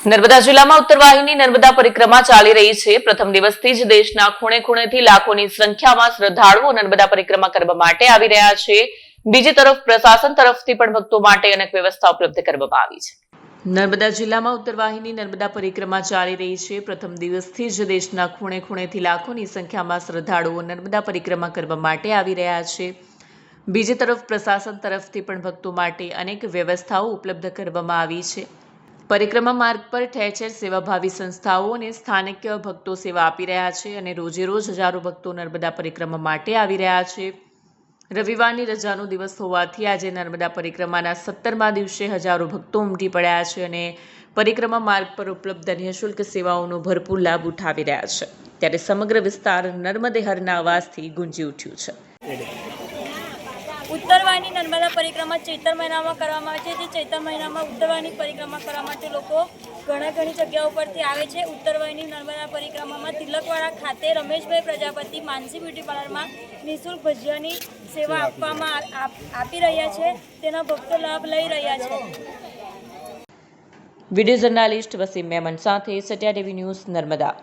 નર્મદા જિલ્લામાં ઉત્તરવાહિની નર્મદા પરિક્રમા ચાલી રહી છે। પ્રથમ દિવસથી જ દેશના ખૂણે ખૂણેથી લાખોની સંખ્યામાં શ્રદ્ધાળુઓ નર્મદા પરિક્રમા કરવા માટે આવી રહ્યા છે। બીજી તરફ પ્રશાસન તરફથી પણ ભક્તો માટે અનેક વ્યવસ્થા ઉપલબ્ધ કરવામાં આવી છે। નર્મદા જિલ્લામાં ઉત્તરવાહિની નર્મદા પરિક્રમા ચાલી રહી છે। પ્રથમ દિવસથી જ દેશના ખૂણે ખૂણેથી લાખોની સંખ્યામાં શ્રદ્ધાળુઓ નર્મદા પરિક્રમા કરવા માટે આવી રહ્યા છે। બીજી તરફ પ્રશાસન તરફથી પણ ભક્તો માટે અનેક વ્યવસ્થાઓ ઉપલબ્ધ કરવામાં આવી છે। પરિક્રમા માર્ગ પર ઠેર ઠેર સેવાભાવી સંસ્થાઓ અને સ્થાનિક ભક્તો સેવા આપી રહ્યા છે અને રોજે રોજ હજારો ભક્તો નર્મદા પરિક્રમા માટે આવી રહ્યા છે। રવિવારની રજાનો દિવસ હોવાથી આજે નર્મદા પરિક્રમાના 17મા દિવસે હજારો ભક્તો ઉમટી પડ્યા છે અને પરિક્રમા માર્ગ પર ઉપલબ્ધ નિઃશુલ્ક સેવાઓનો ભરપૂર લાભ ઉઠાવી રહ્યા છે। ત્યારે સમગ્ર વિસ્તાર નર્મદે હરના અવાજથી ગુંજી ઉઠ્યું છે। ઉત્તરવાહિની નર્મદા પરિક્રમા ચૈત્ર મહિનામાં કરવામાં આવે છે। જે ચૈત્ર મહિનામાં ઉત્તરવાહિની પરિક્રમા કરવા માટે લોકો ઘણી જગ્યાઓ પરથી આવે છે। ઉત્તરવાહિની નર્મદા પરિક્રમામાં તિલકવાડા ખાતે રમેશભાઈ પ્રજાપતિ માનસી બ્યુટી પાર્લરમાં નિઃશુલ્ક ભજીયાની સેવા આપી રહ્યા છે। તેના ભક્તો લાભ લઈ રહ્યા છે। વિડીયો જર્નાલિસ્ટ વસીમ મેમન સાથે સત્યા ટીવી ન્યૂઝ નર્મદા।